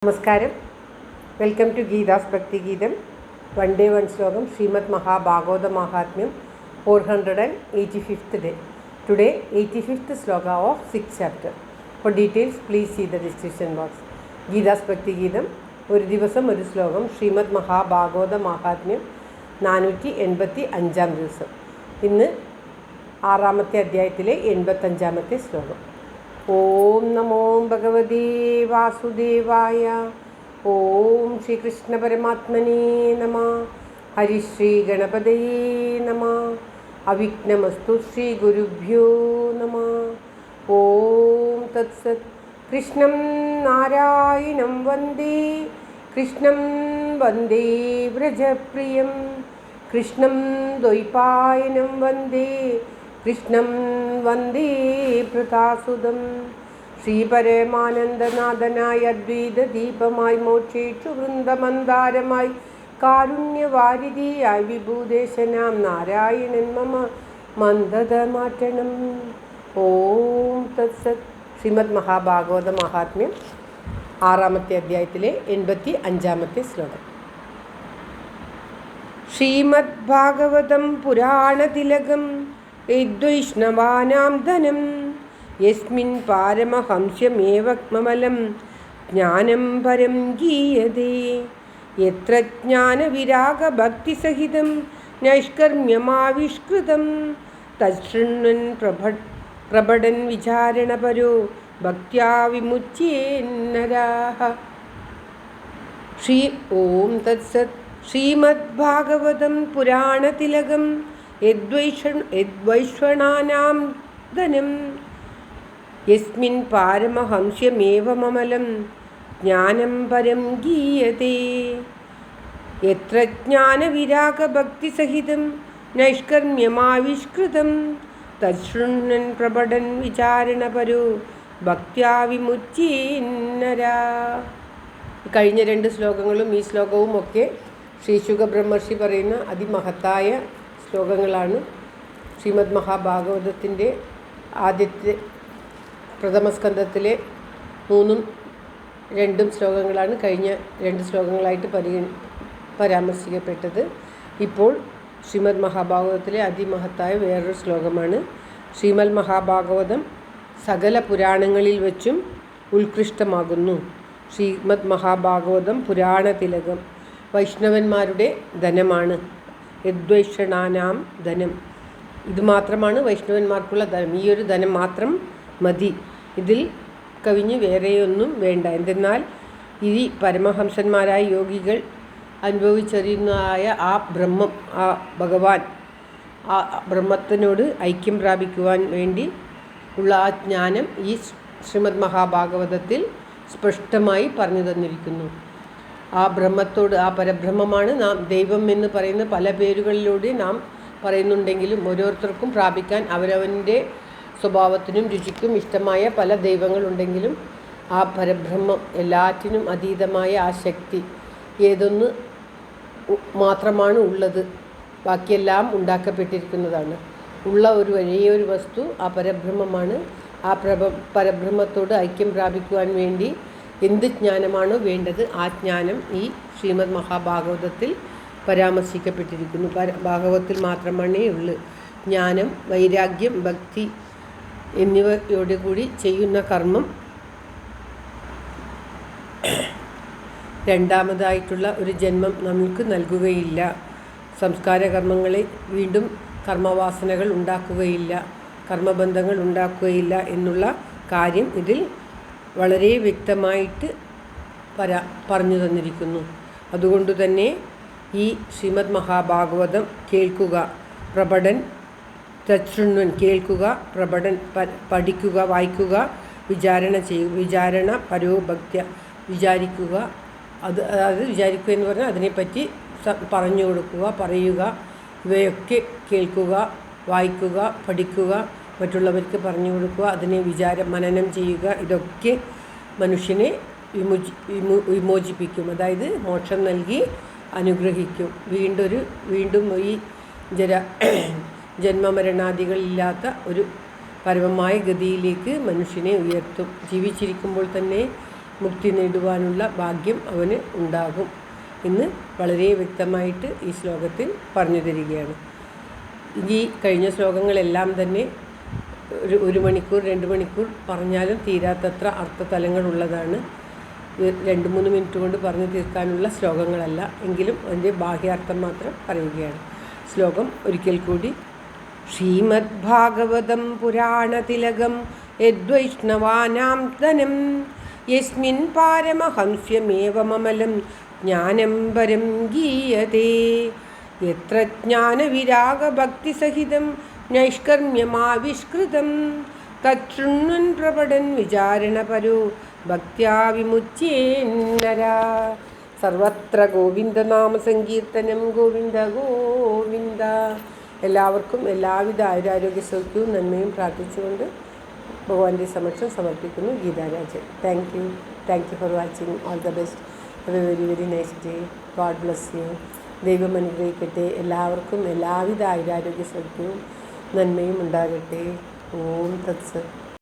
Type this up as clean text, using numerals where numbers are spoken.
നമസ്കാരം. Welcome to Geetha's ഭക്തിഗീതം. One day one ശ്ലോകം. ശ്രീമദ് മഹാഭാഗവത മഹാത്മ്യം 485th day. Today 85th sloka of 6th chapter. For details please see the description box. Geetha's Bhakthigeetham ഒരു ദിവസം ഒരു ശ്ലോകം. ശ്രീമദ് മഹാഭാഗവത മഹാത്മ്യം 485 ദിവസം. ഇന്ന് 6ാമത്തെ അധ്യായത്തിലെ 85ാമത്തെ ശ്ലോകം. ഓം നമോ ഭഗവതേ വാസുദേവായ. ഓം ശ്രീകൃഷ്ണ പരമാത്മനേ നമഃ. ഹരിശ്രീ ഗണപതയേ നമഃ. അവിഘ്നമസ്തു ശ്രീ ഗുരുഭ്യോ നമഃ. ഓം തത്സത്. കൃഷ്ണം നാരായണം വന്ദേ. കൃഷ്ണം വന്ദേ വ്രജപ്രിയം. കൃഷ്ണം ദ്വൈപായനം വന്ദേ. കൃഷ്ണം വന്ദേ പ്രതാസുതം. ശ്രീപരമാനന്ദനാഥനായ അദ്വൈതദീപമായി മോക്ഷേക്ഷു വൃന്ദമന്ദാരമായി കാരുണ്യവാരിധിയായി വിഭൂദേശനാം നാരായണൻ മമ മന്ദത മാറ്റണം. ഓം തത്സത്. ശ്രീമദ് മഹാഭാഗവത മഹാത്മ്യം 6ാമത്തെ അധ്യായത്തിലെ 85ാമത്തെ ശ്ലോകം. ശ്രീമദ് ഭാഗവതം പുരാണതിലകം യദ്വൈഷ്ണവാനാം ധനം യസ്മിൻ പാരമഹംസ്യമേവമലം ജ്ഞാനം പരം ഗീയതേ. യത്ര ജ്ഞാനവിരാഗഭക്തിസഹിതം നൈഷ്കർമ്മ്യമാവിഷ്കൃതം തശൃണ്വൻ പ്രഭടൻ വിചാരണപരോ ഭക്ത്യാ വിമുച്യേന്നരാഃ. ഓം തത്സത്. ശ്രീമദ് ഭാഗവതം പുരാണതിലകം യദ്വൈഷ്ണവാനാം ധനം യസ്മിൻ പാരമഹംസ്യമേവമലം ജ്ഞാനം പരം ഗീയതേ. യത്ര ജ്ഞാനവിരാഗഭക്തിസഹിതം നൈഷ്കർമ്മ്യമാവിഷ്കൃതം തശൃണ്വൻ പ്രഭടൻ വിചാരണപരോ ഭക്ത്യാ വിമുച്യേന്നരാഃ. കഴിഞ്ഞ 2 ശ്ലോകങ്ങളും ഈ ശ്ലോകവും ഒക്കെ ശ്രീശുക ബ്രഹ്മർഷി പറയുന്ന അതിമഹത്തായ ശ്ലോകങ്ങളാണ്. ശ്രീമദ് മഹാഭാഗവതത്തിൻ്റെ ആദ്യത്തെ പ്രഥമസ്കന്ധത്തിലെ 3ഉം 2ഉം ശ്ലോകങ്ങളാണ് കഴിഞ്ഞ 2 ശ്ലോകങ്ങളായിട്ട് പരാമർശിക്കപ്പെട്ടത്. ഇപ്പോൾ ശ്രീമദ് മഹാഭാഗവതത്തിലെ അതിമഹത്തായ വേറൊരു ശ്ലോകമാണ്. ശ്രീമദ് മഹാഭാഗവതം സകല പുരാണങ്ങളിൽ വച്ചും ഉത്കൃഷ്ടമാകുന്നു. ശ്രീമദ് മഹാഭാഗവതം പുരാണതിലകം വൈഷ്ണവന്മാരുടെ ധനമാണ്. യദ്വൈഷ്ണവാനാം ധനം. ഇത് മാത്രമാണ് വൈഷ്ണവന്മാർക്കുള്ള ധനം. ഈ ഒരു ധനം മാത്രം മതി. ഇതിൽ കവിഞ്ഞ് വേറെയൊന്നും വേണ്ട. എന്തെന്നാൽ ഈ പരമഹംസന്മാരായ യോഗികൾ അനുഭവിച്ചറിയുന്നതായ ആ ബ്രഹ്മം, ആ ഭഗവാൻ, ആ ബ്രഹ്മത്തിനോട് ഐക്യം പ്രാപിക്കുവാൻ വേണ്ടി ഉള്ള ആ ജ്ഞാനം ഈ ശ്രീമദ് മഹാഭാഗവതത്തിൽ സ്പഷ്ടമായി പറഞ്ഞു തന്നിരിക്കുന്നു. ആ ബ്രഹ്മത്തോട്, ആ പരബ്രഹ്മമാണ് നാം ദൈവം എന്ന് പറയുന്ന പല പേരുകളിലൂടെ നാം പറയുന്നുണ്ടെങ്കിലും ഓരോരുത്തർക്കും പ്രാപിക്കാൻ അവരവൻ്റെ സ്വഭാവത്തിനും രുചിക്കും ഇഷ്ടമായ പല ദൈവങ്ങളുണ്ടെങ്കിലും ആ പരബ്രഹ്മം, എല്ലാറ്റിനും അതീതമായ ആ ശക്തി ഏതൊന്ന് മാത്രമാണ് ഉള്ളത്. ബാക്കിയെല്ലാം ഉണ്ടാക്കപ്പെട്ടിരിക്കുന്നതാണ്. ഉള്ള ഒരു വലിയൊരു വസ്തു ആ പരബ്രഹ്മമാണ്. ആ പരബ്രഹ്മത്തോട് ഐക്യം പ്രാപിക്കുവാൻ വേണ്ടി എന്ത് ജ്ഞാനമാണോ വേണ്ടത് ആ ജ്ഞാനം ഈ ശ്രീമദ് മഹാഭാഗവതത്തിൽ പരാമർശിക്കപ്പെട്ടിരിക്കുന്നു. ഭാഗവതത്തിൽ മാത്രമാണേ ഉള്ളൂ. ജ്ഞാനം, വൈരാഗ്യം, ഭക്തി എന്നിവയോടുകൂടി ചെയ്യുന്ന കർമ്മം രണ്ടാമതായിട്ടുള്ള ഒരു ജന്മം നമുക്ക് നൽകുകയില്ല. സംസ്കാര കർമ്മങ്ങളെ വീണ്ടും കർമ്മവാസനകൾ ഉണ്ടാക്കുകയില്ല, കർമ്മബന്ധങ്ങൾ ഉണ്ടാക്കുകയില്ല എന്നുള്ള കാര്യം ഇതിൽ വളരെ വ്യക്തമായിട്ട് പറഞ്ഞു തന്നിരിക്കുന്നു. അതുകൊണ്ട് തന്നെ ഈ ശ്രീമദ് മഹാഭാഗവതം കേൾക്കുക, പ്രഭടൻ തശൃണ്വൻ, കേൾക്കുക, പ്രഭടൻ പഠിക്കുക, വായിക്കുക, വിചാരണ ചെയ്യുക, വിചാരണ പരോഭക്ത്യ, വിചാരിക്കുക. അതായത് വിചാരിക്കുക എന്ന് പറഞ്ഞാൽ അതിനെപ്പറ്റി പറഞ്ഞു കൊടുക്കുക, പറയുക. ഇവയൊക്കെ കേൾക്കുക, വായിക്കുക, പഠിക്കുക, മറ്റുള്ളവർക്ക് പറഞ്ഞു കൊടുക്കുക, അതിനെ മനനം ചെയ്യുക. ഇതൊക്കെ മനുഷ്യനെ വിമോചിപ്പിക്കും. അതായത് മോക്ഷം നൽകി അനുഗ്രഹിക്കും. വീണ്ടും ഈ ജന്മമരണാദികളില്ലാത്ത ഒരു പരമമായ ഗതിയിലേക്ക് മനുഷ്യനെ ഉയർത്തും. ജീവിച്ചിരിക്കുമ്പോൾ തന്നെ മുക്തി നേടുവാനുള്ള ഭാഗ്യം അവന് ഉണ്ടാകും എന്ന് വളരെ വ്യക്തമായിട്ട് ഈ ശ്ലോകത്തിൽ പറഞ്ഞു തരികയാണ്. ഈ കഴിഞ്ഞ ശ്ലോകങ്ങളെല്ലാം തന്നെ ഒരു മണിക്കൂർ 2 മണിക്കൂർ പറഞ്ഞാലും തീരാത്തത്ര അർത്ഥതലങ്ങളുള്ളതാണ്. 2-3 മിനിറ്റ് കൊണ്ട് പറഞ്ഞു തീർക്കാനുള്ള ശ്ലോകങ്ങളല്ല, എങ്കിലും അതിൻ്റെ ബാഹ്യാർത്ഥം മാത്രം പറയുകയാണ്. ശ്ലോകം ഒരിക്കൽ കൂടി. ശ്രീമദ് ഭാഗവതം പുരാണതിലകം യദ്വൈഷ്ണവാനാം ധനം യസ്മിൻ പാരമഹംസ്യമേവമമലം ജ്ഞാനം പരം ഗീയതേ യത്ര ജ്ഞാനവിരാഗഭക്തിസഹിതം നൈഷ്കർമ്മ്യമാവിഷ്കൃതം തച്ഛൃണ്വൻ പ്രപടൻ വിചാരണപരോ ഭക്ത്യാ വിമുച്യേന്നരാ. സർവത്ര ഗോവിന്ദനാമസങ്കീർത്തനം. ഗോവിന്ദ ഗോവിന്ദ. എല്ലാവർക്കും എല്ലാവിധ ആയുരാരോഗ്യ സൗഖ്യവും നന്മയും പ്രാർത്ഥിച്ചുകൊണ്ട് ഭഗവാന്റെ സമക്ഷം സമർപ്പിക്കുന്നു. Geetha Rajan. Thank you for watching. All the best. Have A very very nice day. God bless you. ദൈവം അനുഗ്രഹിക്കട്ടെ. എല്ലാവർക്കും എല്ലാവിധ ആയുരാരോഗ്യ സൗഖ്യവും നന്മയും ഉണ്ടാകട്ടെ. ഓം തത്സത്.